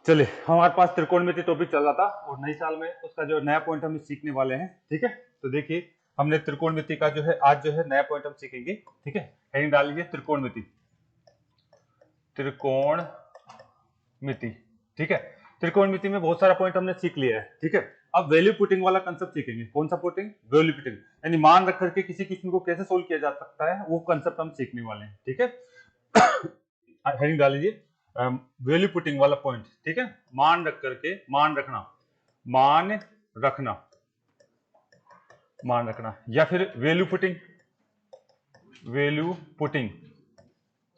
चलिए, हमारे पास त्रिकोणमिति टॉपिक चल रहा था और नई साल में उसका जो नया पॉइंट हम सीखने वाले हैं। ठीक है, तो देखिए हमने त्रिकोणमिति का जो है आज जो है नया पॉइंट हम सीखेंगे। ठीक है, हेडिंग डाल लीजिए त्रिकोणमिति। त्रिकोणमिति, ठीक है। त्रिकोणमिति में बहुत सारा पॉइंट हमने सीख लिया है। ठीक है, अब वैल्यू पुटिंग वाला कंसेप्ट सीखेंगे। कौन सा पुटिंग? वैल्यू पुटिंग, यानी मान रख करके किसी क्वेश्चन को कैसे सोल्व किया जा सकता है, वो कंसेप्ट हम सीखने वाले हैं। ठीक है, हेडिंग डाल लीजिए वैल्यू पुटिंग वाला पॉइंट। ठीक है, मान रख करके, मान रखना, मान रखना, मान रखना, या फिर value putting. Value putting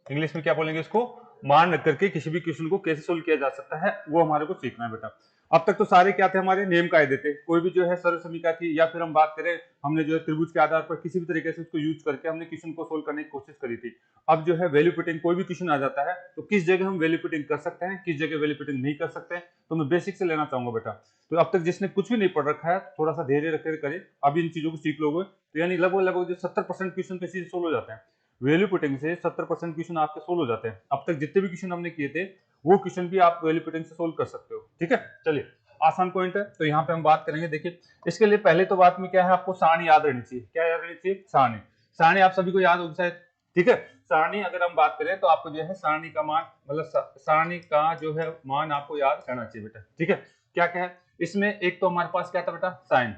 English में क्या बोलेंगे इसको? मान रख करके किसी भी क्वेश्चन को कैसे सोल्व किया जा सकता है, वो हमारे को सीखना है बेटा। अब तक तो सारे क्या थे? हमारे नियम कायदे थे। कोई भी जो है सरल समीकरण थी, या फिर हम बात करें हमने जो है त्रिभुज के आधार पर किसी भी तरीके से उसको यूज करके हमने क्वेश्चन को सोल्व करने की कोशिश करी थी। अब जो है वैल्यू पुटिंग, कोई भी क्वेश्चन आ जाता है तो किस जगह हम वैल्यू पुटिंग कर सकते हैं, किस जगह वैल्यू पुटिंग नहीं कर सकते हैं, तो मैं बेसिक से लेना चाहूंगा बेटा। तो अब तक जिसने कुछ भी नहीं पढ़ रखा है, थोड़ा सा धैर्य रखकर करे, अभी इन चीजों को सीख लोगे तो यानी लगभग लगभग जो 70% क्वेश्चन कैसे सोल्व हो जाते हैं। वैल्यू पुटिंग से 70% क्वेश्चन आपके सोल्व हो जाते हैं। अब तक जितने भी क्वेश्चन हमने किए थे वो क्वेश्चन भी आप वैल्यू पुटिंग से सोल्व कर सकते हो। ठीक है, चलिए आसान पॉइंट है, तो यहाँ पे हम बात करेंगे। देखिए इसके लिए पहले तो बात में क्या है, आपको सारणी याद रहनी चाहिए। क्या याद रहनी चाहिए? सारणी। सारणी आप सभी को याद होगी शायद। ठीक है, सारणी अगर हम बात करें तो आपको जो है सारणी का मान, मतलब सारणी का जो है मान आपको याद रहना चाहिए बेटा। ठीक है, क्या क्या है इसमें? एक तो हमारे पास क्या था बेटा? साइन।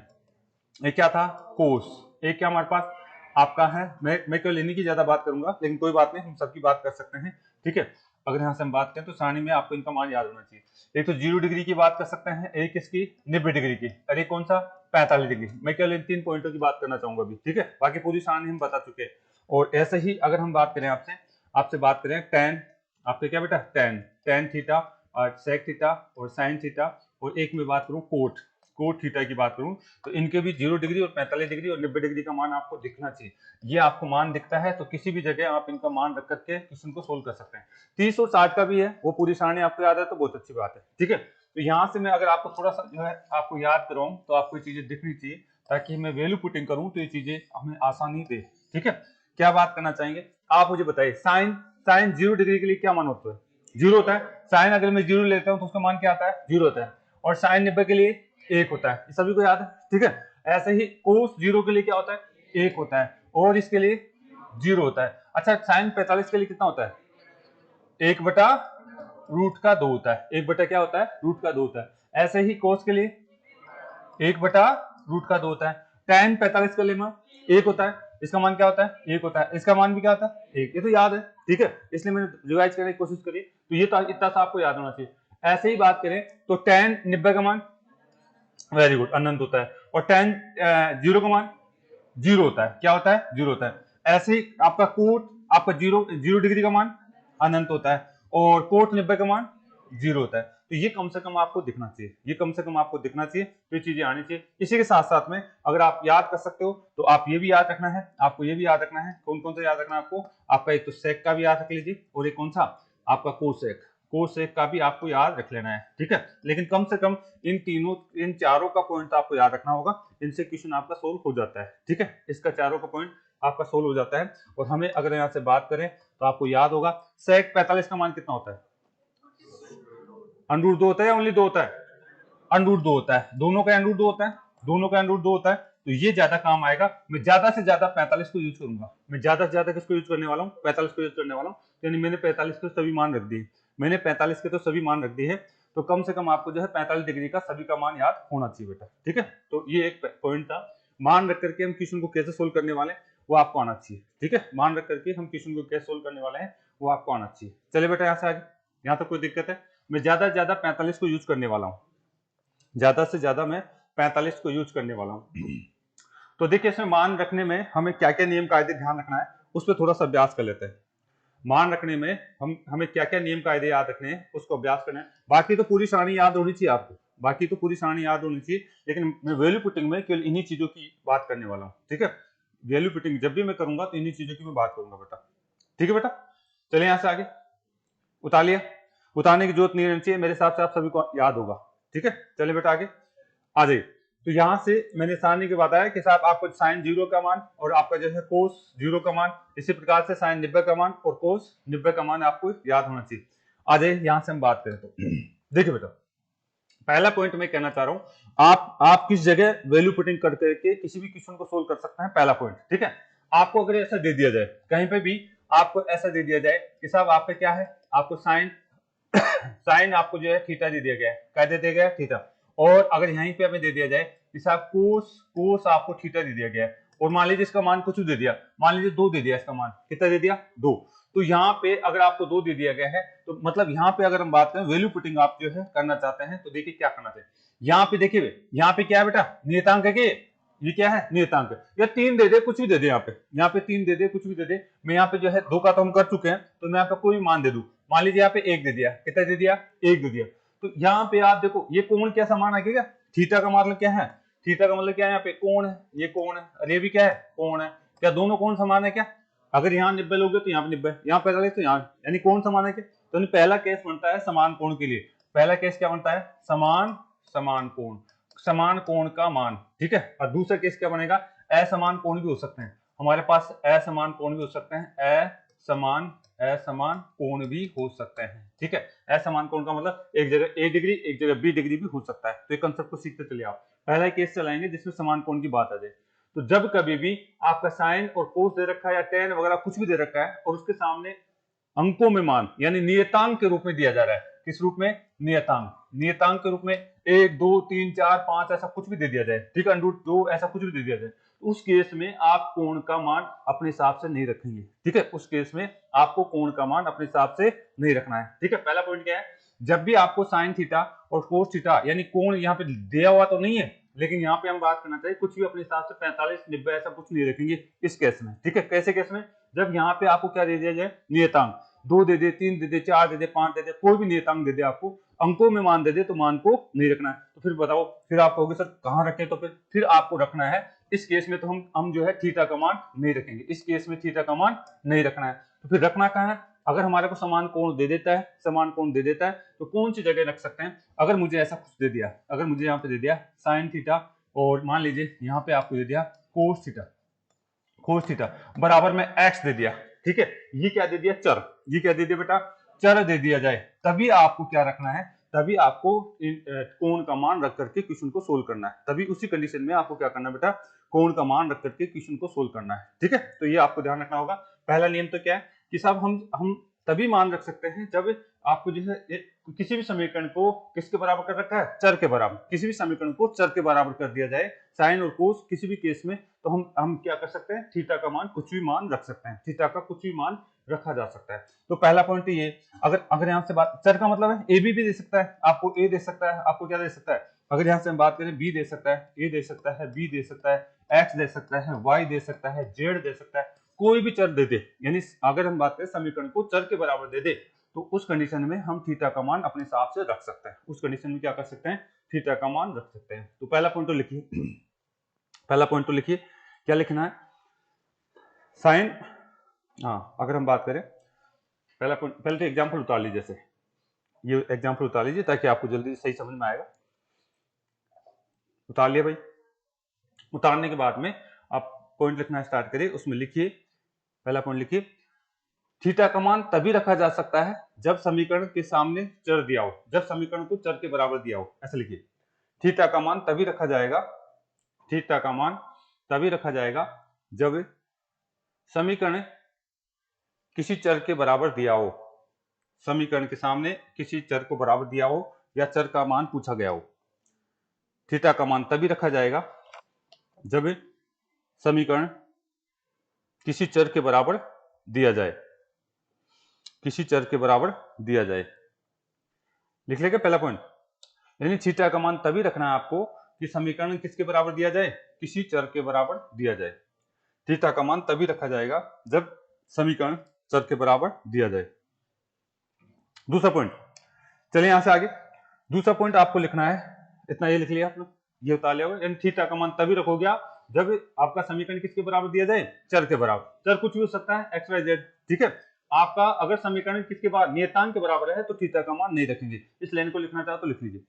एक क्या था? कोस। एक क्या हमारे पास आपका है, मैं केवल इन्हीं की ज्यादा बात करूंगा, लेकिन कोई बात नहीं, हम सबकी बात कर सकते हैं। ठीक है, अगर यहाँ से हम बात करें तो सारणी में आपको इनका मान याद होना चाहिए। एक तो 0 डिग्री की बात कर सकते हैं, एक इसकी 90 डिग्री की, और एक कौन सा? 45 डिग्री। मैं केवल इन 3 पॉइंटों की बात करना चाहूंगा अभी। ठीक है, बाकी पूरी सारणी हम बता चुके हैं। और ऐसे ही अगर हम बात करें आपसे आपसे बात करें टेन, आपके क्या बेटा? टेन, टेन थीटा और सेक थीटा और साइन थीटा, और एक में बात करूं कोट, कोट थीटा की बात करूं, तो इनके भी 0 डिग्री और 45 डिग्री और 90 डिग्री का मान आपको दिखना चाहिए। ये आपको मान दिखता है तो किसी भी जगह आप इनका मान रख करके क्वेश्चन को सोल्व कर सकते हैं। 30 और 60 का भी है, वो पूरी सारणी आपको याद है तो बहुत अच्छी बात है। ठीक है, तो यहाँ से मैं अगर आपको थोड़ा सा जो है आपको याद कराऊं तो आपको ये चीजें दिखनी चाहिए, ताकि मैं वैल्यू पुटिंग करूं तो ये चीजें हमें आसानी दे। ठीक है, क्या बात करना चाहेंगे आप मुझे बताइए? साइन, साइन 0 डिग्री के लिए क्या मान होता है? 0 होता है। साइन अगर मैं 0 लेता हूं तो उसका मान क्या आता है? 0 होता है। और साइन 90 के लिए 1 होता है, सभी को याद है। ठीक है, ऐसे ही कोस 0 के लिए क्या होता है? 1 होता है, और इसके लिए 0 होता है। अच्छा, साइन 45 के लिए कितना होता है? 1 बटा रूट का 2 होता है। 1 बटा क्या होता है? रूट का 2 होता है। ऐसे ही कोस के लिए 1 बटा रूट का 2 होता है। tan 45 के लिए मान 1 होता है, इसका मान क्या होता है? 1 होता है। इसका मान भी क्या होता है? 1। ये तो याद है। ठीक है, इसलिए मैंने रिवाइज करने की कोशिश करी, तो ये तो इतना सा आपको याद होना चाहिए। ऐसे ही बात करें तो tan 90 का मान वेरी गुड अनंत होता है, और tan 0 का मान 0 होता है। क्या होता है? 0 होता है। ऐसे ही आपका कोट, आपका 0 डिग्री का मान अनंत होता है, और कोट 90 का मान 0 होता है। तो ये कम से कम आपको दिखना चाहिए, ये कम से कम आपको दिखना चाहिए, तो ये चीजें आनी चाहिए। इसी के साथ साथ में अगर आप याद कर सकते हो तो आप ये भी याद रखना है, आपको ये भी याद रखना है। कौन कौन सा याद रखना है आपको? आपका एक तो सेक का भी याद रख लीजिए, और एक कौन सा? आपका कोसेक, कोसेक का भी आपको याद रख लेना है। ठीक है, लेकिन कम से कम इन तीनों, इन चारों का पॉइंट आपको याद रखना होगा, इनसे क्वेश्चन आपका सोल्व हो जाता है। ठीक है, इसका चारों का पॉइंट आपका सोल्व हो जाता है। और हमें अगर यहाँ से बात करें तो आपको याद होगा सेक 45 का मान कितना होता है? अंडरूट 2 होता है या ओनली 2 होता है? अंडरूट 2 होता है। दोनों का अंडरूट 2 होता है, दोनों का अंडरूट 2 होता है, तो ये ज्यादा काम आएगा। मैं ज्यादा से ज्यादा 45 को यूज करूंगा। मैं ज्यादा से ज्यादा किसको यूज करने वाला हूँ? 45 को यूज करने वाला हूँ। यानी मैंने 45 के सभी मान रख दिए, मैंने 45 के तो सभी मान रख दिए है, तो कम से कम आपको जो है 45 डिग्री का सभी का मान याद होना चाहिए बेटा। ठीक है, तो ये एक पॉइंट था। मान रख करके हम क्वेश्चन को कैसे सोल्व करने वाले हैं वो आपको आना चाहिए। ठीक है, मान रख करके हम क्वेश्चन को कैसे सोल्व करने वाले हैं वो आपको आना चाहिए। चलिए बेटा यहाँ से आगे, यहाँ तक कोई दिक्कत है? मैं ज्यादा से ज्यादा 45 को यूज करने वाला हूँ, ज्यादा से ज्यादा मैं 45 को यूज करने वाला हूं। तो देखिए इसमें मान रखने में हमें क्या क्या नियम कायदे ध्यान रखना है, उस पर थोड़ा सा अभ्यास कर लेते हैं। मान रखने में हमें क्या क्या नियम कायदे याद रखने हैं, उसको अभ्यास करना है। बाकी तो पूरी सारणी याद होनी चाहिए आपको, बाकी तो पूरी सारणी याद होनी चाहिए, लेकिन मैं वैल्यू पुटिंग में केवल इन्हीं चीजों की बात करने वाला हूँ। ठीक है, वैल्यू पुटिंग जब भी मैं करूंगा तो इन्हीं चीजों की मैं बात करूंगा बेटा। ठीक है बेटा, चलिए यहां से आगे उतार लिया, उतारने की जरूरत नहीं रहनी चाहिए, मेरे हिसाब से आप सभी को याद होगा। ठीक है, चलिए बेटा आगे आ जाइए। तो यहां से मैंने सारणी के बताया कि साहब आपको साइन 0 का मान और आपका जो है कोस 0 का मान, इसी प्रकार से साइन 90 का मान और कोस 90 का मान आपको याद होना चाहिए। आ जाइए यहां से हम बात करें तो देखिए बेटा, पहला पॉइंट मैं कहना चाह रहा हूं, आप किस जगह वैल्यू पुटिंग कर करके किसी भी क्वेश्चन को सोल्व कर सकते हैं, पहला पॉइंट। ठीक है, आपको अगर ऐसा दे दिया जाए, कहीं पे भी आपको ऐसा दे दिया जाए कि साहब आपका क्या है, आपको साइन साइन आपको जो है थीटा दे दिया गया है, क्या दे दिया गया है, थीटा। और अगर यहीं पे हमें दे दिया जाए कि साहब कोस कोस आपको थीटा दे दिया गया है, और मान लीजिए इसका मान कुछ दे दिया, मान लीजिए 2 दे दिया, इसका मान कितना दे दिया, 2। तो यहाँ पे अगर आपको 2 दे दिया गया है, तो मतलब यहाँ पे अगर हम बात करें वैल्यू पुटिंग आप जो है करना चाहते हैं, तो देखिए क्या करना चाहिए। यहाँ पे देखिए, यहाँ पे क्या है बेटा, नियतांक है कि ये क्या है, नियतांक। या 3 दे दे, कुछ भी दे दे, यहाँ पे 3 दे दे, कुछ भी दे दे। मैं यहाँ पे जो है 2 का तो हम कर चुके हैं, तो मैं यहाँ पे कोई भी मान दे दूं। मान लीजिए यहाँ पे 1 दे दिया, कितना दे दिया, 1 दे दिया। तो यहाँ पे आप देखो ये कोण क्या समान आ गया, थीटा का मतलब क्या है, थीटा का मतलब क्या है, यहाँ पे कोण है, ये कोण है, और ये भी क्या है, कोण है। क्या दोनों कोण समान है क्या? अगर यहाँ 90 लोगे तो यहाँ पे 90, यहाँ पे डाले तो यहाँ, यानी कोण समान है क्या? तो पहला केस बनता है समान कोण के लिए। पहला केस क्या बनता है, समान कोण, समान कोण का मान। ठीक है, और दूसरा केस क्या बनेगा, असमान कोण भी हो सकते हैं हमारे पास, असमान कोण भी हो सकते हैं, असमान कोण भी हो सकते हैं। ठीक है, असमान कोण का मतलब एक जगह ए डिग्री एक जगह बी डिग्री भी हो सकता है। तो ये कंसेप्ट को सीखते चलिए आप। पहला केस चलाएंगे जिसमें समान कोण की बात आ जाए। तो जब कभी भी आपका साइन और कोस दे रखा है या टेन वगैरह कुछ भी दे रखा है, और उसके सामने अंकों में मान यानी नियतांक के रूप में दिया जा रहा है, किस रूप में, नियतांक के रूप में 1 2 3 4 5 ऐसा कुछ भी दे दिया जाए, ठीक है, √2 ऐसा कुछ भी दे दिया जाए, तो उस केस में आप कोण का मान अपने हिसाब से नहीं रखेंगे। ठीक है, उस केस में आपको कोण का मान अपने हिसाब से नहीं रखना है। ठीक है, पहला पॉइंट क्या है, जब भी आपको साइन थीटा और कोस थीटा यानी कोण यहाँ पे दिया हुआ तो नहीं है, लेकिन यहाँ पे हम बात करना चाहिए कुछ भी अपने हिसाब से 45 90 ऐसा कुछ नहीं रखेंगे इस केस में। ठीक है, कैसे केस में, जब यहाँ पे आपको क्या दे दिया जाए, नियतांक 2 दे दे, 3 दे दे, 4 दे दे, 5 दे दे, कोई भी नियतांक दे दे, आपको अंकों में मान दे दे, तो मान को नहीं रखना है। तो फिर बताओ, फिर आप कहोगे सर कहां रखें, तो फिर आपको रखना है इस केस में, तो हम जो है थीटा का मान नहीं रखेंगे, इस केस में थीटा का मान नहीं रखना है। तो फिर रखना कहां है, अगर हमारे को समान कोण दे देता है, तो कौन सी जगह रख सकते हैं। अगर मुझे ऐसा कुछ दे दिया, अगर मुझे यहाँ पे दे दिया साइन थीटा, और मान लीजिए यहाँ पे आपको दे दिया कोस थीटा बराबर में एक्स दे दिया। ठीक है, ये क्या दे दिया, चर, ये क्या दे दिया बेटा, चर दे दिया जाए, तभी आपको क्या रखना है, तभी आपको कोण का मान रख करके क्वेश्चन को सोल्व करना है। तभी उसी कंडीशन में आपको क्या करना है बेटा, कोण का मान रख करके क्वेश्चन को सोल्व करना है। ठीक है, तो ये आपको ध्यान रखना होगा। पहला नियम तो क्या है कि साहब हम तभी मान रख सकते हैं जब आपको जो है किसी भी समीकरण को किसके बराबर कर रखा है, चर के बराबर, किसी भी समीकरण को चर के बराबर कर दिया जाए, साइन और कोस किसी भी केस में, तो हम क्या कर सकते हैं, थीटा का मान कुछ भी मान रख सकते हैं, थीटा का कुछ भी मान रखा जा सकता है। तो पहला पॉइंट ये, अगर यहाँ से बात, चर का मतलब है ए बी दे सकता है, आपको ए दे सकता है, आपको क्या दे सकता है, अगर यहाँ से हम बात करें बी दे सकता है, ए दे सकता है, बी दे सकता है, एक्स दे सकता है, वाई दे सकता है, जेड दे सकता है, कोई भी चर दे दे, यानी अगर हम बात करें समीकरण को चर के बराबर दे दे, तो उस कंडीशन में हम थीटा का मान अपने हिसाब से रख सकते हैं, उस कंडीशन में क्या कर सकते हैं, थीटा का मान रख सकते हैं। तो पहला पॉइंट तो लिखिए, पहला पॉइंट तो लिखिए, क्या लिखना है, साइन, हाँ अगर हम बात करें पहला पॉइंट, पहले तो एग्जाम्पल उतार लीजिए, जैसे ये एग्जाम्पल उतार लीजिए ताकि आपको जल्दी सही समझ में आएगा। उतार लिया भाई, उतारने के बाद में आप पॉइंट लिखना स्टार्ट करिए, उसमें लिखिए, पहला पॉइंट लिखिए, थीटा का मान तभी रखा जा सकता है जब समीकरण के सामने चर दिया हो, जब समीकरण को चर के बराबर दिया हो, ऐसा लिखिए, थीटा का मान तभी रखा जाएगा, थीटा का मान तभी रखा जाएगा जब समीकरण किसी चर के बराबर दिया हो, समीकरण के सामने किसी चर को बराबर दिया हो या चर का मान पूछा गया हो। थीटा का मान तभी रखा जाएगा जब समीकरण किसी चर के बराबर दिया जाए, किसी चर के बराबर दिया जाए। लिख लेंगे पहला पॉइंट, यानी थीटा का मान तभी रखना है आपको कि समीकरण किसके बराबर दिया जाए, किसी चर के बराबर दिया जाए। थीटा का मान तभी रखा जाएगा जब समीकरण चर के बराबर दिया जाए। दूसरा पॉइंट, चलिए यहां से आगे, दूसरा पॉइंट आपको लिखना है, इतना ये लिख लिया आपने, ये उतार लिया होगा, यानी थीटा का मान तभी रखोगे आप जब आपका समीकरण किसके बराबर दिया जाए, चर के बराबर। चर कुछ भी हो सकता है, एक्स वाई जेड। ठीक है, आपका अगर समीकरण किसके बराबर, नियतांक के बराबर है, तो थीटा का मान नहीं रखेंगे। इस लाइन को लिखना चाहो तो लिख लीजिए,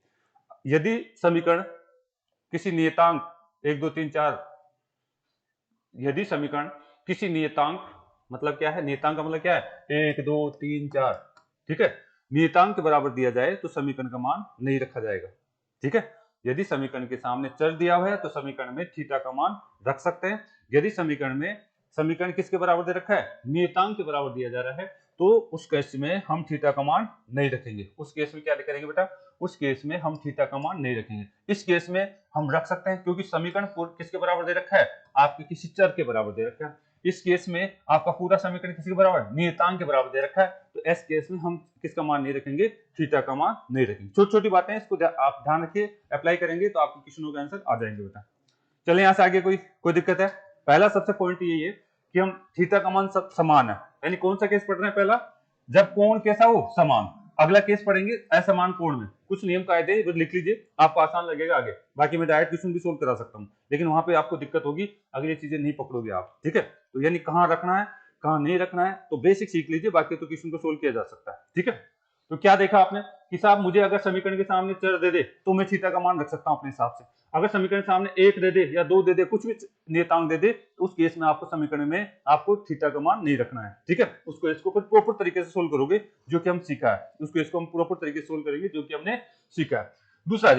यदि समीकरण किसी नियतांक 1 2 3 4, यदि समीकरण किसी नियतांक, मतलब क्या है, नियतांक का मतलब क्या है, 1 2 3 4, ठीक है, नियतांक के बराबर दिया जाए तो समीकरण का मान नहीं रखा जाएगा। ठीक है, यदि समीकरण के सामने चर दिया हुआ है तो समीकरण में थीटा का मान रख सकते हैं। यदि समीकरण किसके बराबर दे रखा है, नियतांक के बराबर दिया जा रहा है, तो उस केस में हम थीटा का मान नहीं रखेंगे। उस केस में क्या करेंगे बेटा, उस केस में हम थीटा का मान नहीं रखेंगे। इस केस में हम रख सकते हैं क्योंकि समीकरण किसके बराबर दे रखा है, आपके किसी चर के बराबर दे रखा है। इस केस में आपका पूरा समीकरण किसके बराबर, नियतांक के बराबर दे रखा है, तो इस केस में हम किसका मान नहीं रखेंगे, थीटा का मान नहीं रखेंगे। छोटी छोटी बातें इसको आप ध्यान रखिए, अप्लाई करेंगे तो आपके क्वेश्चनों के आंसर आ जाएंगे बेटा। चलिए यहां से आगे कोई दिक्कत है। पहला सबसे पॉइंट यही है कि हम थीटा का मान सब समान है, यानी कौन सा केस पढ़ रहे हैं, पहला जब कोण कैसा हो, समान। अगला केस पढ़ेंगे असमान कोण में। कुछ नियम कायदे लिख लीजिए, आपको आसान लगेगा आगे। बाकी मैं डायरेक्ट क्वेश्चन भी सोल्व करा सकता हूं, लेकिन वहां पे आपको दिक्कत होगी, अगली चीजें नहीं पकड़ोगे आप। ठीक है, तो यानी कहां रखना है कहां नहीं रखना है, तो बेसिक सीख लीजिए, बाकी तो क्वेश्चन को सोल्व किया जा सकता है। ठीक है, तो क्या देखा आपने कि साहब मुझे अगर समीकरण के सामने चर दे दे तो मैं थीटा का मान रख सकता हूं अपने हिसाब से। अगर समीकरण सामने 1 दे दे या 2 दे दे, कुछ भी नियतांक दे दे, तो उस केस में आपको समीकरण में आपको थीटा का मान नहीं रखना है। ठीक है, इसको फिर प्रॉपर तरीके से सोल्व करोगे जो कि हम सीखा है, इसको हम प्रॉपर तरीके से सोल्व करेंगे जो कि हमने सीखा है। दूसरा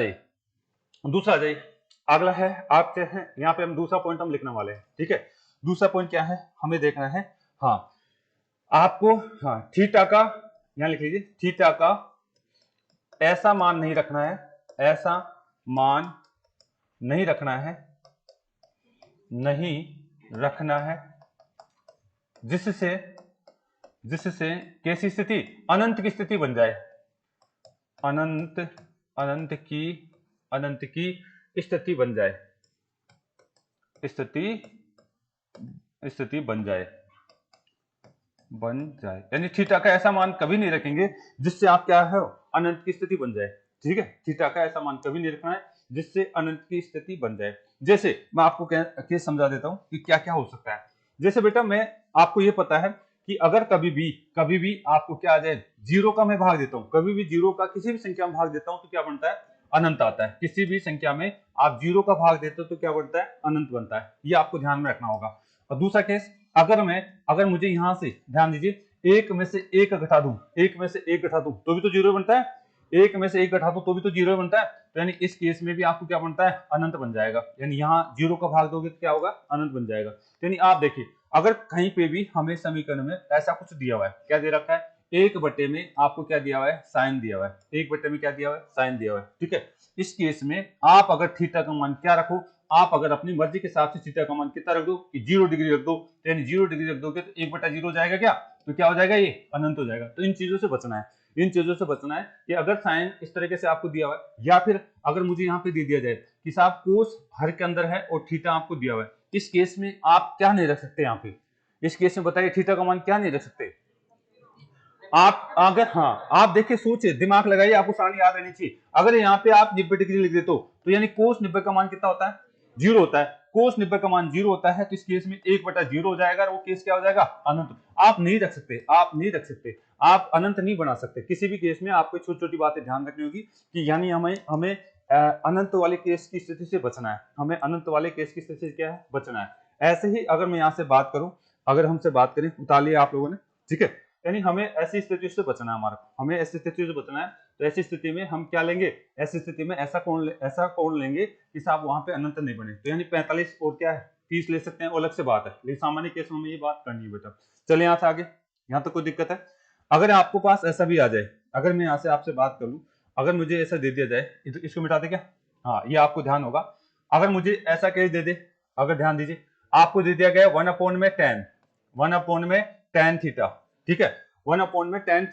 जाइए अगला है आपके हैं, यहाँ पे हम दूसरा पॉइंट हम लिखने वाले हैं। ठीक है, दूसरा पॉइंट क्या है हमें देखना है, हाँ आपको, हाँ थीटा का, यहां लिख लीजिए, थीटा का ऐसा मान नहीं रखना है, ऐसा मान नहीं रखना है, नहीं रखना है जिससे कैसी स्थिति, अनंत की स्थिति बन जाए, अनंत की स्थिति बन जाए, स्थिति बन जाए, यानी थीटा का ऐसा मान कभी नहीं रखेंगे जिससे आप क्या है, अनंत की स्थिति बन जाए। ठीक है, थीटा का ऐसा मान कभी नहीं रखना है जिससे अनंत की स्थिति बन जाए। जैसे मैं आपको केस समझा देता हूं कि क्या क्या हो सकता है। जैसे बेटा मैं आपको ये पता है कि अगर कभी भी आपको क्या आ जाए, जीरो का मैं भाग देता हूं, कभी भी जीरो का किसी भी संख्या में भाग देता हूं तो क्या बनता है, अनंत आता है। किसी भी संख्या में आप जीरो का भाग देते हो तो क्या बनता है, अनंत बनता है। ये आपको ध्यान में रखना होगा। और दूसरा केस, अगर मुझे यहां से ध्यान दीजिए, एक में से एक घटा दूं तो भी तो जीरो बनता है, एक में से एक घटा दूं तो भी तो जीरो बनता है, तो यानी इस केस में भी आपको क्या बनता है, अनंत बन जाएगा। यानी यहाँ जीरो का भाग दोगे तो क्या होगा, अनंत बन जाएगा। यानी आप देखिए, अगर कहीं पे भी हमें समीकरण में ऐसा कुछ दिया हुआ है, क्या दे रखा है, 1/, में आपको क्या दिया हुआ है, साइन दिया हुआ है, 1/, में क्या दिया हुआ है, साइन दिया हुआ है। ठीक है, इस केस में आप अगर थीटा का मान क्या रखो, आप अगर अपनी मर्जी के हिसाब से थीटा का मान कितना रख दो कि 0 डिग्री रख दो, यानी 0 डिग्री रख दोगे तो 1/0 हो जाएगा, क्या तो क्या हो जाएगा, ये अनंत हो जाएगा। तो इन चीजों से बचना है, कि अगर साइन इस तरीके से आपको दिया हुआ है, या फिर अगर मुझे यहाँ पे दे दिया जाए कि साहब कोस हर के अंदर है और थीटा आपको दिया हुआ है, इस केस में आप क्या नहीं रख सकते, यहाँ पे इस केस में बताइए थीटा का मान क्या नहीं रख सकते आप। अगर हाँ आप देखिए, सोचिए, दिमाग लगाइए, आपको सारणी याद रहनी चाहिए। अगर यहाँ पे आप 90 डिग्री लिख देते हो तो यानी कोस 90 का मान कितना होता है, 0 होता है। कोस 90 का मान 0 होता है, तो इस केस में 1/0 हो जाएगा और वो केस क्या हो जाएगा, अनंत। आप नहीं रख सकते, आप अनंत नहीं बना सकते। किसी भी केस में आपको छोटी छोटी बातें ध्यान रखनी होगी कि यानी हमें अनंत वाले केस की स्थिति से बचना है, हमें अनंत वाले केस की स्थिति से क्या है, बचना है। ऐसे ही अगर मैं यहाँ से बात करूं, अगर हमसे बात करें, उतार लिया आप लोगों ने, ठीक है, यानी हमें ऐसी स्थिति से बचना है, हमें ऐसी स्थिति से बचना है। तो ऐसी स्थिति में हम क्या लेंगे, ऐसी स्थिति में ऐसा कोण लेंगे कि साहब वहां पे अनंत नहीं बने, तो यानी 45 और क्या है 30 ले सकते हैं, वो अलग से बात है, लेकिन सामान्य केस में हमें ये बात करनी है बेटा। चलिए यहाँ से आगे, यहाँ तो कोई दिक्कत है। अगर आपको पास ऐसा भी आ जाए, अगर मैं यहाँ से आपसे बात करूं, अगर मुझे ऐसा दे दिया जाए, इसको मिटा दे क्या, हाँ ये आपको ध्यान होगा। अगर मुझे ऐसा केस दे दे, अगर ध्यान दीजिए, आपको दे दिया गया 1/tan थीटा, ठीक है, 1/tan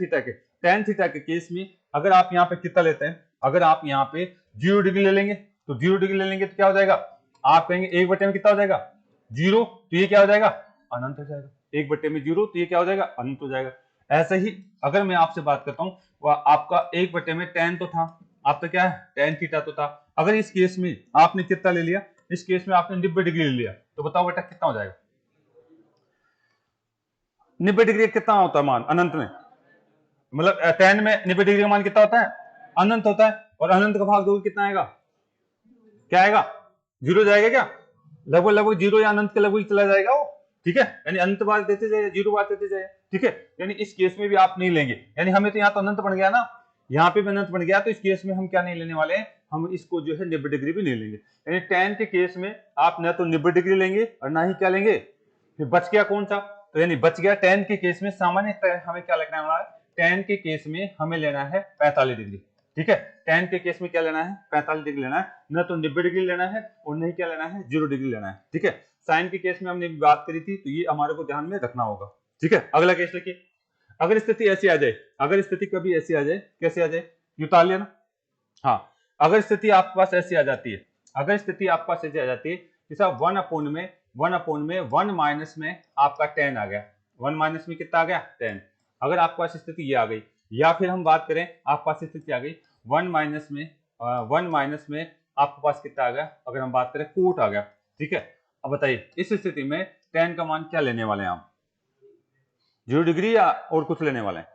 थीटा के केस में अगर आप यहाँ पे कितना लेते हैं, अगर आप यहाँ पे 0 डिग्री ले लेंगे, तो 0 डिग्री ले लेंगे तो क्या हो जाएगा, आप कहेंगे 1/, में कितना हो जाएगा, 0, तो ये क्या हो जाएगा, अनंत हो जाएगा। 1/, में 0 तो ये क्या हो जाएगा, अनंत हो जाएगा। ऐसे ही अगर मैं आपसे बात करता हूँ, वह आपका 1/, में tan तो था, आपका क्या है, tan थीटा तो था। अगर इस केस में आपने कितना ले लिया, इस केस में आपने 90 डिग्री ले लिया, तो बताओ बेटा कितना हो जाएगा, 90 डिग्री कितना होता है मान अनंत में, मतलब tan में 90 डिग्री का मान कितना होता है, अनंत होता है। और अनंत का भाग दोगे कितना आएगा, क्या आएगा, 0 जाएगा, क्या लगभग 0 या अनंत के लगभग चला जाएगा वो, ठीक है, यानी अनंत बार देते जाइए, 0 बार देते जाइए, ठीक है। यानी इस केस में भी आप नहीं लेंगे, यानी हमें तो यहाँ तो अनंत बन गया ना, यहाँ पे भी अनंत बन गया, तो इस केस में हम क्या नहीं लेने वाले हैं, हम इसको जो है 90 डिग्री भी नहीं लेंगे। यानी tan के केस में आप ना तो 90 डिग्री लेंगे और ना ही क्या लेंगे, फिर बच गया कौन सा, तो यानी बच गया tan के केस में सामान्य हमें क्या लगना है हमारा, tan के केस में हमें लेना है 45 डिग्री, ठीक है। tan के केस में क्या लेना है, 45 डिग्री लेना है, न तो 90 डिग्री लेना है और नहीं क्या लेना है, 0 डिग्री लेना है, ठीक है। साइन के केस में हमने बात करी थी, तो ये हमारे को ध्यान में रखना होगा, ठीक है। अगला केस देखिए, अगर स्थिति ऐसी आ जाए, अगर स्थिति कभी ऐसी आ जाए, कैसे आ जाए, उतार लिया ना, हाँ, अगर स्थिति आपके पास ऐसी आ जाती है, अगर स्थिति आपके पास ऐसी आ जाती है, जैसा 1 माइनस में आपका 10 आ गया, 1 माइनस में कितना आ गया, 10। अगर आपके पास स्थिति ये आ गई, या फिर हम बात करें आपके पास स्थिति आ गई 1 माइनस में आपके पास कितना आ गया, अगर हम बात करें कोट आ गया, ठीक है। अब बताइए इस स्थिति में 10 का मान क्या लेने वाले हैं आप, 0 डिग्री या और कुछ लेने वाले हैं,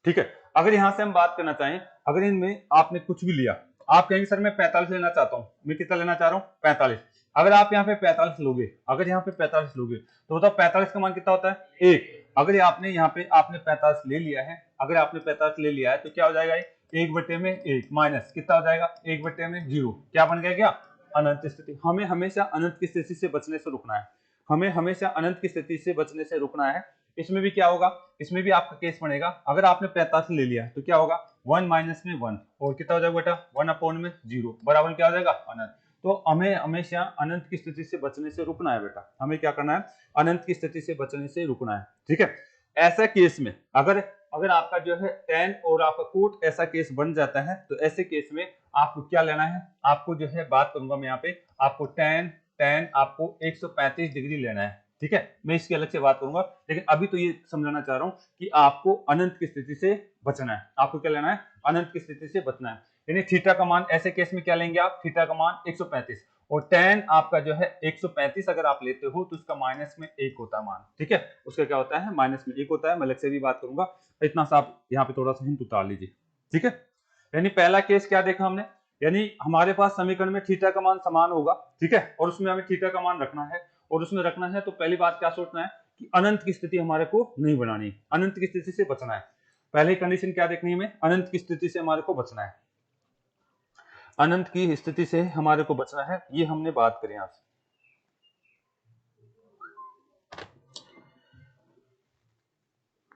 ठीक है। अगर यहां से हम बात करना चाहें, अगर इनमें आपने कुछ भी लिया, आप कहेंगे सर मैं 45 लेना चाहता हूं, मैं कितना लेना चाह रहा हूं, 45। अगर आप यहाँ पे 45 लोगे, अगर यहाँ पे 45 लोगे, तो बताओ 45 का मान कितना होता है, 1। अगर आपने यहाँ पे आपने 45 ले लिया है, अगर आपने 45 ले लिया है, तो क्या हो जाएगा, 1/1 माइनस कितना हो जाएगा, 1/0, क्या बन गया, क्या अनंत स्थिति। हमें हमेशा अनंत की स्थिति से बचने से रुकना है, हमें हमेशा अनंत की स्थिति से बचने से रुकना है। इसमें भी क्या होगा, इसमें भी आपका केस बनेगा, अगर आपने 45 ले लिया तो क्या होगा, 1 माइनस में 1 और कितना हो जाएगा बेटा, 1/0 बराबर क्या हो जाएगा, अनंत। तो हमें हमेशा अनंत की स्थिति से बचने से रुकना है बेटा, हमें क्या करना है, अनंत की स्थिति से बचने से रुकना है, ठीक है। ऐसा केस में अगर अगर आपका जो है tan और आपका कोट ऐसा केस बन जाता है, तो ऐसे केस में आपको क्या लेना है, आपको जो है बात करूंगा मैं यहाँ पे, आपको tan आपको 135 डिग्री लेना है, ठीक है। मैं इसकी अलग से बात करूंगा, लेकिन अभी तो ये समझाना चाह रहा हूं कि आपको अनंत की स्थिति से बचना है, आपको क्या लेना है, अनंत की स्थिति से बचना है। यानी थीटा का मान ऐसे केस में क्या लेंगे आप, थीटा का मान 135 और tan आपका जो है 135 अगर आप लेते हो तो उसका माइनस में 1 होता है मान, ठीक है, उसका क्या होता है, माइनस में 1 होता है। मैं अलग से भी बात करूंगा, इतना सा आप यहाँ पे थोड़ा सा हिंट उतार लीजिए, ठीक है। यानी पहला केस क्या देखा हमने, यानी हमारे पास समीकरण में थीटा का मान समान होगा, ठीक है, और उसमें हमें थीटा का मान रखना है, और उसमें रखना है तो पहली बात क्या सोचना है कि अनंत की स्थिति हमारे को नहीं बनानी, अनंत की स्थिति से बचना है। पहले कंडीशन क्या देखनी है हमें, अनंत की स्थिति से हमारे को बचना है, अनंत की स्थिति से हमारे को बचना है, ये हमने बात करी यहां से।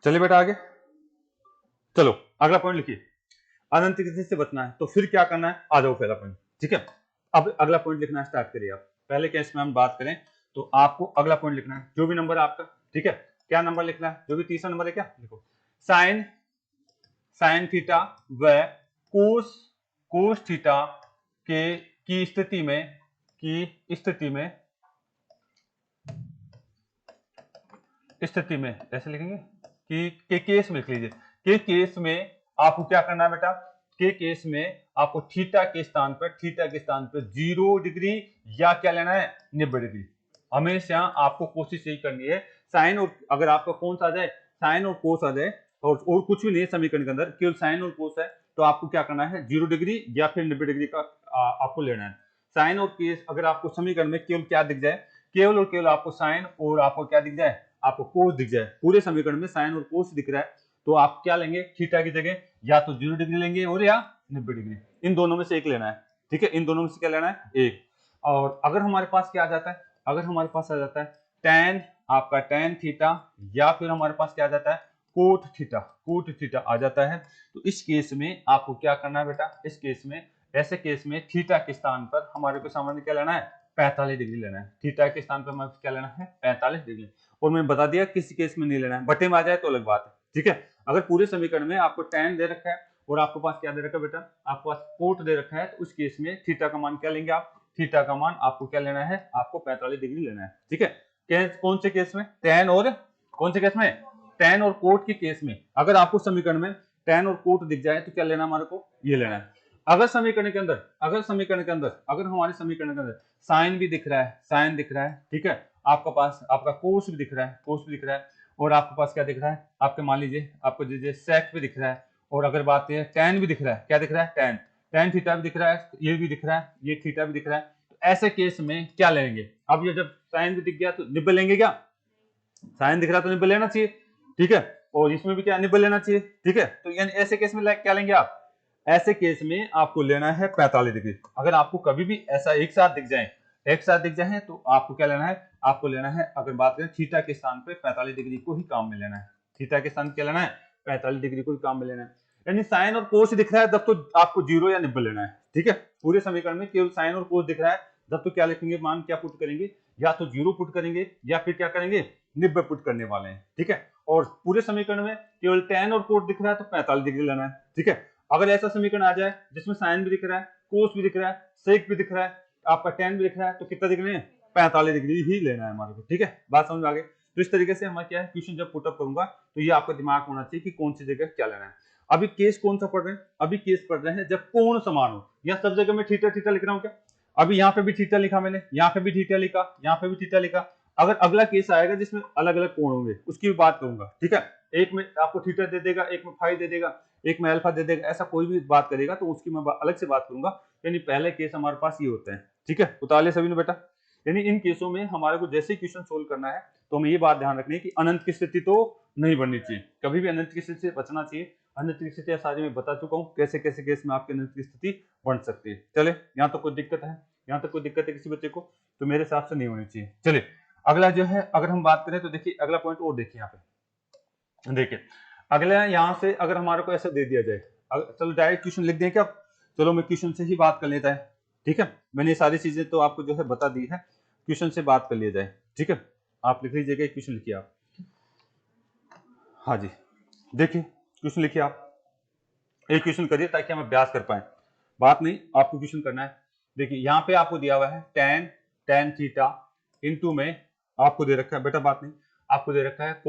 चलिए बेटा आगे, चलो अगला पॉइंट लिखिए, अनंत की स्थिति से बचना है, तो फिर क्या करना है, आ जाओ पहला पॉइंट, ठीक है। अब अगला पॉइंट लिखना स्टार्ट करिए आप, पहले केस में हम बात करें तो आपको अगला पॉइंट लिखना है, जो भी नंबर है आपका, ठीक है, क्या नंबर लिखना है, जो भी तीसरा नंबर है, क्या लिखो, साइन साइन थीटा व कोस कोस थीटा के की स्थिति में ऐसे लिखेंगे कि के केस में लिख लीजिए, के केस में आपको क्या करना है बेटा, के केस में आपको थीटा के स्थान पर 0 डिग्री या क्या लेना है, 90 डिग्री। हमेशा आपको कोशिश यही करनी है, साइन और अगर आपका कौन सा आ जाए, साइन और कोस आ जाए और कुछ भी नहीं है समीकरण के अंदर, केवल साइन और कोस है, तो आपको क्या करना है, 0 डिग्री या फिर 90 डिग्री का आपको लेना है। साइन और केस अगर आपको समीकरण में केवल क्या दिख जाए, केवल और केवल आपको साइन और आपको क्या दिख जाए, आपको कोस दिख जाए, पूरे समीकरण में साइन और कोस दिख रहा है, तो आप क्या लेंगे, थीटा की जगह या तो 0 डिग्री लेंगे और या 90 डिग्री, इन दोनों में से एक लेना है, ठीक है, इन दोनों में से क्या लेना है, एक। और अगर हमारे पास क्या आ जाता है, अगर हमारे पास आ जाता है tan आपका tan थीटा या फिर हमारे पास क्या आ जाता है, कोट थीटा आ जाता है, तो इस केस में आपको क्या करना है बेटा, इस केस में ऐसे केस में थीटा के स्थान पर हमारे को सामान्य क्या लेना है, 45 डिग्री लेना है, थीटा के स्थान पर हमें क्या लेना है, 45 डिग्री। और मैंने बता दिया किसी केस में नहीं लेना है, बटे में आ जाए तो अलग बात है, ठीक है। अगर पूरे समीकरण में आपको tan दे रखा है और आपके पास क्या दे रखा है बेटा, आपके पास कोट दे रखा है, तो उस केस में थीटा का मान क्या लेंगे आप, थीटा का मान आपको क्या लेना है, आपको 45 डिग्री लेना है, ठीक है। कौन से केस में, tan और कौन से केस में, tan और कोट के केस में अगर आपको समीकरण में tan और कोट दिख जाए तो क्या लेना हमारे को, ये लेना है। अगर समीकरण के अंदर अगर हमारे समीकरण के अंदर साइन भी दिख रहा है, साइन दिख रहा है, ठीक है, आपका पास आपका कोस भी दिख रहा है, और आपके पास क्या दिख रहा है, आपके मान लीजिए आपको दीजिए सेक भी दिख रहा है, और अगर बात है tan भी दिख रहा है, क्या दिख रहा है, tan थीटा भी दिख रहा है, ये भी दिख रहा है, ये थीटा भी दिख रहा है, तो ऐसे केस में क्या लेंगे? अब ये जब साइन भी दिख गया तो निब्बल लेंगे क्या? साइन दिख रहा तो निब्बल लेना चाहिए, ठीक है, और इसमें भी क्या निब्बल लेना चाहिए, ठीक है। तो यानी ऐसे केस में क्या लेंगे आप? ऐसे केस में आपको लेना है 45 डिग्री। अगर आपको कभी भी ऐसा एक साथ दिख जाए तो आपको क्या लेना है? आपको लेना है, अगर बात करें थीटा के स्थान पे 45 डिग्री को ही काम में लेना है। थीटा के स्थान क्या लेना है? 45 डिग्री को ही काम में लेना है। यानी साइन और कोस दिख रहा है तब तो आपको जीरो या निब्बल लेना है, ठीक है। पूरे समीकरण में केवल साइन और कोस दिख रहा है तब तो क्या लिखेंगे? मान क्या पुट करेंगे? या तो जीरो पुट करेंगे या फिर क्या करेंगे? निब्बल पुट करने वाले हैं, ठीक है। और पूरे समीकरण में केवल tan और कोस दिख रहा है तो 45 डिग्री लेना है, ठीक है। अगर ऐसा समीकरण आ जाए जिसमें साइन भी दिख रहा है, कोस भी दिख रहा है, सेक भी दिख रहा है, आपका tan भी दिख रहा है, तो कितना दिख रहे हैं? 45 डिग्री ही लेना है हमारे को, ठीक है। बात समझ में आ गई? तो इस तरीके से हमारा क्या है, क्वेश्चन जब पुटअप करूंगा तो ये आपका दिमाग होना चाहिए कि कौन सी जगह क्या लेना है। अभी केस कौन सा पढ़ रहे हैं? अभी केस पढ़ रहे हैं जब कोण समान हो, या सब जगह में थीटा थीटा लिख रहा हूं क्या? अभी यहाँ पे भी थीटा लिखा मैंने, यहाँ पे भी थीटा लिखा, यहाँ पे भी थीटा लिखा। अगर अगला केस आएगा जिसमें अलग अलग कोण होंगे उसकी भी बात करूंगा, ठीक है। एक में आपको थीटा दे देगा, एक में फाई दे देगा, एक में अल्फा दे देगा, ऐसा कोई भी बात करेगा तो उसकी मैं अलग से बात करूंगा। यानी पहले केस हमारे पास ये होता है, ठीक है। उतार सभी ने बेटा। यानी इन केसों में हमारे को जैसे ही क्वेश्चन सोल्व करना है तो हमें ये बात ध्यान रखनी है कि अनंत की स्थिति तो नहीं बननी चाहिए, कभी भी अनंत की स्थिति से बचना चाहिए। अनंत की स्थिति सारी मैं बता चुका हूँ कैसे कैसे केस में आपकी अनंत की स्थिति बन सकती है। चले, यहाँ तो कोई दिक्कत है? यहाँ तक कोई दिक्कत है किसी बच्चे को? तो मेरे हिसाब से नहीं होनी चाहिए। चलिए अगला जो है, अगर हम बात करें तो देखिए अगला पॉइंट और देखिए यहाँ पे, देखिए अगला यहाँ से अगर हमारे को ऐसा दे दिया जाए, चलो डायरेक्ट क्वेश्चन लिख दें क्या? चलो मैं क्वेश्चन से ही बात कर लेता है, ठीक है। मैंने ये सारी चीजें तो आपको जो है बता दी है, क्वेश्चन से बात कर लिया जाए, ठीक है। आप लिख लीजिएगा, क्वेश्चन लिखिए आप। हाँ जी, देखिए क्वेश्चन लिखिए आप, एक क्वेश्चन करिए ताकि हम अभ्यास कर पाए। बात नहीं, आपको क्वेश्चन करना है। देखिए यहाँ पे आपको दिया हुआ है tan थीटा इनटू में आपको दे रखा है बेटा, बात नहीं, आपको दे रखा है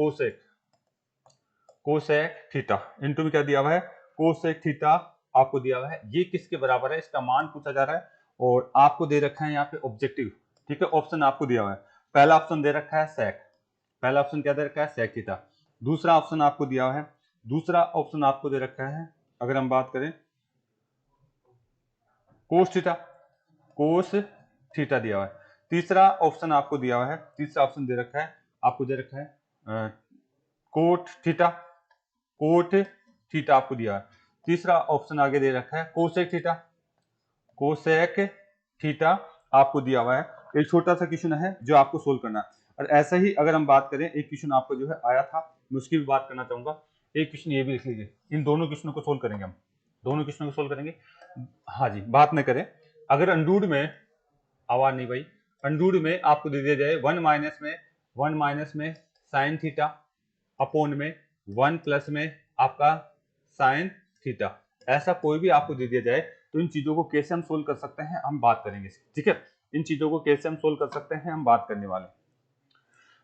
कोसेक थीटा इनटू में क्या दिया हुआ है? कोसेक थीटा आपको दिया हुआ है। ये किसके बराबर है इसका मान पूछा जा रहा है और आपको दे रखा है यहाँ पे ऑब्जेक्टिव, ठीक है। ऑप्शन आपको दिया हुआ है, पहला ऑप्शन दे रखा है सेक, पहला ऑप्शन क्या दे रखा है? Sec theta. दूसरा ऑप्शन आपको दिया हुआ है, दूसरा ऑप्शन आपको दे रखा है, अगर हम बात करें कोस थीटा दिया हुआ है। तीसरा ऑप्शन आपको दिया हुआ है, तीसरा ऑप्शन दे रखा है, आपको दे रखा है कोट थीटा आपको दिया है। तीसरा ऑप्शन आगे दे रखा है कोसेक थीटा आपको दिया हुआ है। एक छोटा सा क्वेश्चन है जो आपको सोल्व करना है। और ऐसा ही अगर हम बात करें, एक क्वेश्चन आपको जो है आया था, मैं उसकी भी बात करना चाहूंगा। एक क्वेश्चन ये भी लिख लीजिए, इन दोनों क्वेश्चनों को सोल्व करेंगे हम, दोनों क्वेश्चनों को सोल्व करेंगे। हाँ जी, बात न करें, अगर अंडूड में, आवाज नहीं भाई, अंडूड में आपको दे दिया जाए 1 माइनस में साइन थीटा अपोन में 1 प्लस में आपका साइन थीटा, ऐसा कोई भी आपको दे दिया जाए तो इन चीजों को कैसे हम सोल्व कर सकते हैं हम बात करेंगे, ठीक है। इन चीजों को कैसे हम सोल्व कर सकते हैं हम बात करने वाले।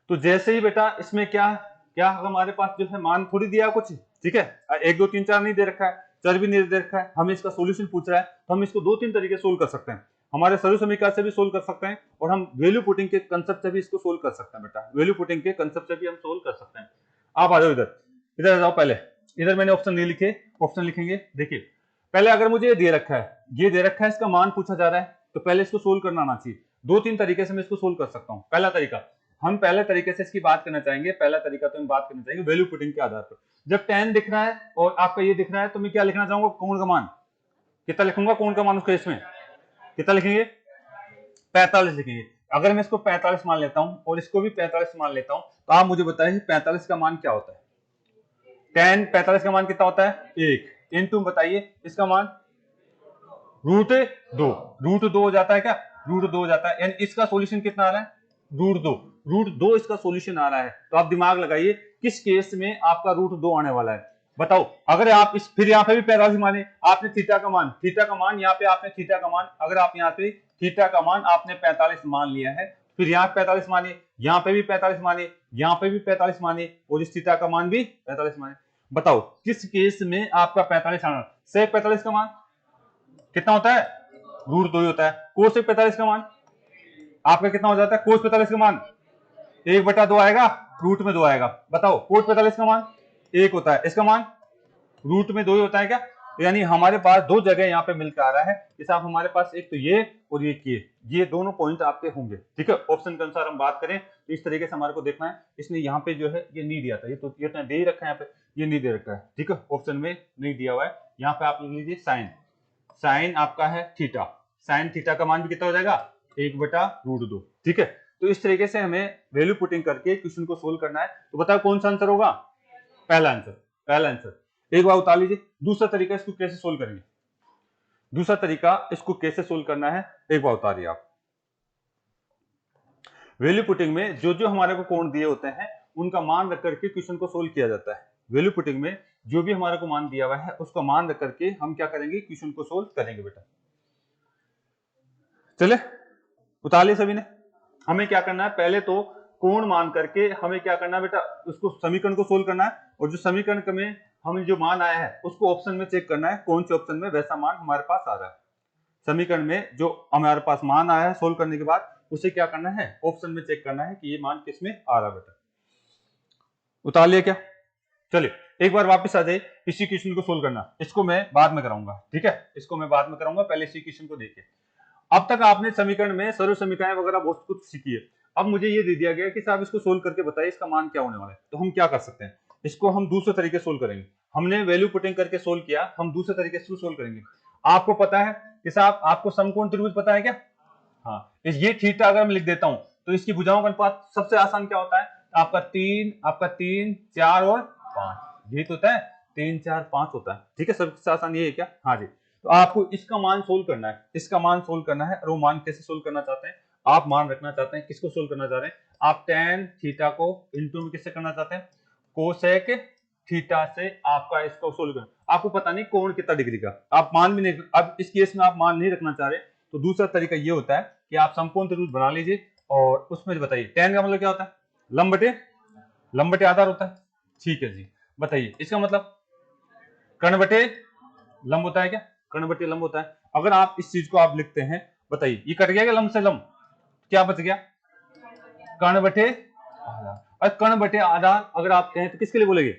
तो जैसे ही बेटा इसमें क्या क्या हमारे पास जो है मान थोड़ी दिया कुछ, ठीक है, 1 2 3 4 नहीं दे रखा है, चर भी नहीं दे रखा है, हमें इसका सोल्यूशन पूछ रहा है तो हम इसको 2-3 तरीके सोल्व कर सकते हैं। हमारे सरल समीकरण से भी सोल्व कर सकते हैं और हम वैल्यू पुटिंग के कांसेप्ट से भी इसको सोल्व कर सकते हैं बेटा, वैल्यू पुटिंग के कांसेप्ट से भी हम सोल्व कर सकते हैं। आप आ जाओ इधर, इधर आ जाओ। पहले इधर मैंने ऑप्शन नहीं लिखे, ऑप्शन लिखेंगे। देखिए पहले अगर मुझे ये दे रखा है, ये दे रखा है, इसका मान पूछा जा रहा है तो पहले इसको सोल्व करना आना चाहिए। 2-3 तरीके से मैं इसको सोल्व कर सकता हूँ। पहला तरीका, हम पहले तरीके से इसकी बात करना चाहेंगे, पहला तरीका तो हम बात करना चाहेंगे वैल्यू पुटिंग के आधार पर। जब tan दिख रहा है और आपका ये दिख रहा है तो मैं क्या लिखना चाहूंगा? कोण का मान कितना लिखूंगा? कोण का मान उसका इसमें कितना लिखेंगे? 45 लिखेंगे। अगर मैं इसको 45 मान लेता हूं और इसको भी 45 मान लेता हूं तो आप मुझे बताइए 45 का मान क्या होता है? tan 45 का मान कितना होता है? 1 इनटू बताइए इसका मान √2, √2 हो जाता है क्या? √2 हो जाता है। यानी इसका सॉल्यूशन कितना आ रहा है? √2 इसका सॉल्यूशन आ रहा है। तो आप दिमाग लगाइए किस केस में आपका √2 आने वाला है, बताओ। अगर आप इस फिर यहाँ पे भी 45 माने, आपने थीटा का मान यहाँ पे आपने थीटा का मान, अगर आप यहाँ पे थीटा का मान आपने 45 मान लिया है, फिर यहाँ 45 माने, यहाँ पे भी 45 माने, यहाँ पे भी 45 माने और इस थीटा का मान भी 45 माने। बताओ किस केस में आपका 45 आना? सेक 45 का मान कितना होता है? √2 होता है। कोसेक 45 का मान आपका कितना हो जाता है? कोस 45 का मान 1/2 आएगा, रूट में 2 आएगा। बताओ कोस 45 का मान 1 होता है, इसका मान रूट में 2 ही होता है क्या? तो यानी हमारे पास दो जगह यहाँ पे मिलकर आ रहा है। जैसे आप हमारे पास एक तो ये और ये दोनों पॉइंट आपके होंगे, ठीक है। ऑप्शन के अनुसार हम बात करें तो इस तरीके से हमारे को देखना है। इसने यहाँ पे जो है ये नहीं दिया था, ये तो ये दे ही रखा है, यहाँ पे ये नहीं दे रखा है, ठीक है, ऑप्शन में नहीं दिया हुआ है। यहाँ पे आप लिख लीजिए साइन, साइन आपका है थीटा, साइन थीटा का मान भी कितना हो जाएगा 1/√2, ठीक है। तो इस तरीके से हमें वैल्यू पुटिंग करके क्वेश्चन को सोल्व करना है। तो बताओ कौन सा आंसर होगा, पहला आंसर, पहला आंसर। एक बार उतार लीजिए। दूसरा तरीका इसको कैसे सोल्व करेंगे, दूसरा तरीका इसको कैसे सोल्व करना है, एक बार उतारिए आप। वैल्यू पुटिंग में जो जो हमारे को कोण दिए होते हैं उनका मान रख करके क्वेश्चन को सोल्व किया जाता है। वैल्यू पुटिंग में जो भी हमारे को मान दिया हुआ है उसका मान रख करके हम क्या करेंगे, क्वेश्चन को सोल्व करेंगे बेटा। चले उतार लिया सभी ने। हमें क्या करना है, पहले तो कोण मान करके हमें क्या करना है बेटा, उसको समीकरण को सोल्व करना है। और जो समीकरण में हमें जो मान आया है उसको ऑप्शन में चेक करना है, कौन से ऑप्शन में वैसा मान हमारे पास आ रहा है। समीकरण में जो हमारे पास मान आया है सोल्व करने के बाद उसे क्या करना है, ऑप्शन में चेक करना है कि ये मान किस में आ रहा है बेटा। उतार लिया क्या, चलिए एक बार वापस आ जाइए। इसी क्वेश्चन को सोल्व करना, इसको मैं बाद में कराऊंगा, ठीक है, इसको मैं बाद में कराऊंगा, पहले इसी क्वेश्चन को देखिए। अब तक आपने समीकरण में सर्व समीकरण वगैरह बहुत कुछ सीखी है। अब मुझे ये दे दिया गया कि साहब इसको सोल्व करके बताइए इसका मान क्या होने वाला है। तो हम क्या कर सकते हैं, इसको हम दूसरे तरीके सोल्व करेंगे। हमने वैल्यू पुटिंग करके सोल्व किया, हम दूसरे तरीके से सोल्व करेंगे। आपको पता है कि साहब आपको समकोण त्रिभुज पता है क्या, हाँ, ये थीटा अगर मैं लिख देता हूं तो इसकी भुजाओं का अनुपात सबसे आसान क्या होता है, आपका 3, 4 और 5, ये तो होता है 3, 4, 5 होता है, ठीक है। सबसे आसान ये है क्या, हाँ जी। तो आपको इसका मान सोल्व करना है, इसका मान सोल्व करना है। और वो मान कैसे सोल्व करना चाहते हैं, आप मान रखना चाहते हैं, किसको सोल्व करना चाह रहे हैं आप, tan थीटा को इनटू में किससे करना चाहते हैं, कोसेक थीटा से आपका इसको सोल्व करना। आपको पता नहीं कोण कितना डिग्री का, आप मान भी नहीं, अब इस केस में आप मान नहीं रखना चाह रहे तो दूसरा तरीका ये होता है कि आप समकोण त्रिभुज बना लीजिए और उसमें बताइए tan का मतलब क्या होता है, लंब बटे आधार होता है, ठीक है जी। बताइए इसका मतलब कर्ण बटे लंब होता है क्या, कर्ण बटे लंब होता है। अगर आप इस चीज को आप लिखते हैं, बताइए ये कट गया क्या लंब से लंब, क्या बच गया कर्ण बटे आधार। और कर्ण बटे आधार अगर आप कहें तो किसके लिए बोलेंगे,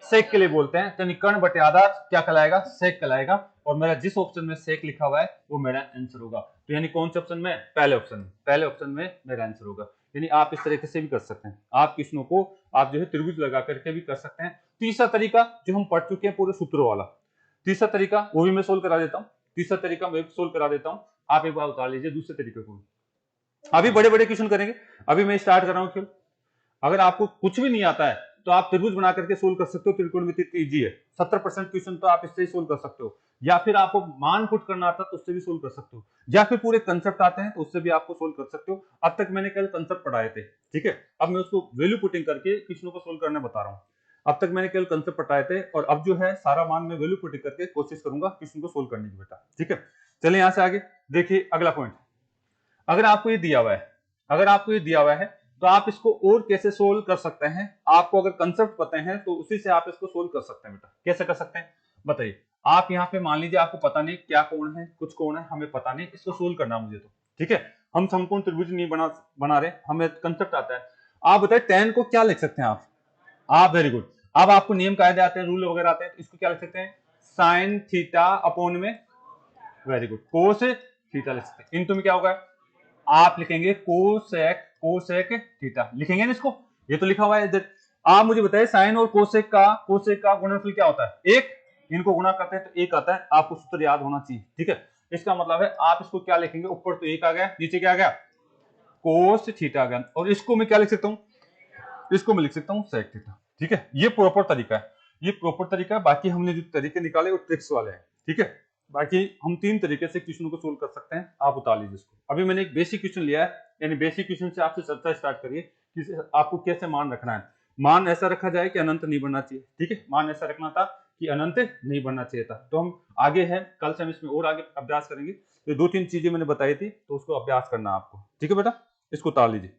सेक के लिए बोलते हैं। तो कर्ण बटे आधार क्या कहलाएगा, सेक कहलाएगा। और मेरा जिस ऑप्शन में सेक लिखा हुआ है वो मेरा आंसर होगा। तो यानी कौन से ऑप्शन में, पहले ऑप्शन में, पहले ऑप्शन में मेरा आंसर होगा। यानी आप इस तरीके से भी कर सकते हैं, आप किस्मों को आप जो है त्रिभुज लगा करके भी कर सकते हैं। तीसरा तरीका जो हम पढ़ चुके हैं पूरे सूत्रों वाला, तीसरा तरीका वो भी मैं सोल्व करा देता हूँ, तीसरा तरीका मैं सोल्व करा देता हूँ। आप एक बार उतार लीजिए दूसरे तरीके को। अभी बड़े बड़े क्वेश्चन करेंगे, अभी मैं स्टार्ट कर रहा हूँ। अगर आपको कुछ भी नहीं आता है तो आप त्रिभुज बना करके सोल्व कर सकते हो, त्रिकोणमिति इजी है। 70% क्वेश्चन तो आप इससे ही सोल्व कर सकते हो, या फिर आपको मान पुट करना आता है तो उससे भी सोल्व कर सकते हो, या फिर पूरे कंसेप्ट आते हैं तो उससे भी आपको सोल्व कर सकते हो। अब तक मैंने केवल कंसेप्ट पढ़ाए थे, ठीक है। अब मैं उसको वैल्यू पुटिंग करके क्वेश्चनों को सोल्व करना बता रहा हूँ। अब तक मैंने केवल कंसेप्ट पढ़ाए थे और अब जो है सारा मान मैं वैल्यू पुटिंग करके कोशिश करूंगा क्वेश्चन को सोल्व करने की बेटा, ठीक है। चलिए यहाँ से आगे देखिए अगला पॉइंट। अगर आपको ये दिया हुआ है, अगर आपको ये दिया हुआ है तो आप इसको और कैसे सोल्व कर सकते हैं। आपको अगर कंसेप्ट पता है तो उसी से आप इसको सोल्व कर सकते हैं बेटा। कैसे कर सकते हैं बताइए। आप यहाँ पे मान लीजिए आपको पता नहीं क्या कोण है, कुछ कोण है हमें पता नहीं, इसको सोल्व करना मुझे तो, ठीक है। हम समकोण त्रिभुज नहीं बना रहे, हमें कंसेप्ट आता है। आप बताइए tan को क्या लिख सकते हैं आप वेरी गुड। अब आपको नियम कायदे आते हैं, रूल वगैरह आते हैं, तो इसको क्या लिख सकते हैं, साइन थीटा अपॉन में, वेरी गुड, कोस थीटा लिख सकते हैं। इन तुम्हें क्या होगा, आप लिखेंगे कोसेक थीटा लिखेंगे ना इसको, ये तो लिखा हुआ है इधर। आप मुझे बताइए साइन और कोसेक का गुणनफल क्या होता है, एक। इनको गुणा करते हैं तो एक आता है, आपको सूत्र याद होना चाहिए, ठीक है। इसका मतलब है आप इसको क्या लिखेंगे, ऊपर तो एक आ गया, नीचे क्या आ गया, कोस थीटा आ गया। और इसको मैं क्या लिख सकता हूँ, इसको मैं लिख सकता हूँ सेक थीटा, ठीक है। ये प्रॉपर तरीका है, ये प्रॉपर तरीका है। बाकी हमने जो तरीके निकाले वो ट्रिक्स वाले हैं, ठीक है। बाकी हम 3 तरीके से क्वेश्चन को सोल्व कर सकते हैं, आप उतार लीजिए इसको। अभी मैंने एक बेसिक क्वेश्चन लिया है, यानी बेसिक क्वेश्चन से आपसे चर्चा स्टार्ट करिए कि आपको कैसे मान रखना है। मान ऐसा रखा जाए कि अनंत नहीं बढ़ना चाहिए, ठीक है। मान ऐसा रखना था कि अनंत नहीं बढ़ना चाहिए था। तो हम आगे हैं, कल से हम इसमें और आगे अभ्यास करेंगे। तो 2-3 चीजें मैंने बताई थी तो उसको अभ्यास करना आपको, ठीक है बेटा। इसको उतार लीजिए।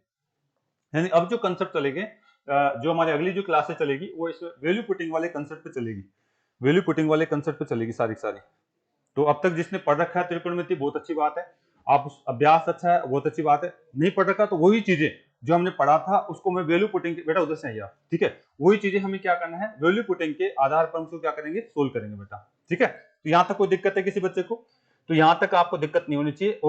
यानी अब जो कंसेप्ट चलेंगे, जो हमारी अगली जो क्लासेस चलेगी वो इस वैल्यू पुटिंग वाले कंसेप्ट पे चलेगी, वैल्यू पुटिंग वाले कंसेप्ट पे चलेगी सारी सारी। तो अब तक जिसने पढ़ रखा है त्रिकोणमिति बहुत अच्छी बात है, आप उस अभ्यास अच्छा है बहुत अच्छी बात है। नहीं पढ़ रखा तो वही चीजें जो हमने पढ़ा था उसको मैं वैल्यू पुटिंग, बेटा उधर से आइए आप, ठीक है। वही चीजें हमें क्या करना है, वैल्यू पुटिंग के आधार पर हम उसको क्या करेंगे, सोल्व करेंगे बेटा, ठीक है। तो यहां तक कोई दिक्कत है किसी बच्चे को? तो यहां तक आपको दिक्कत नहीं होनी चाहिए।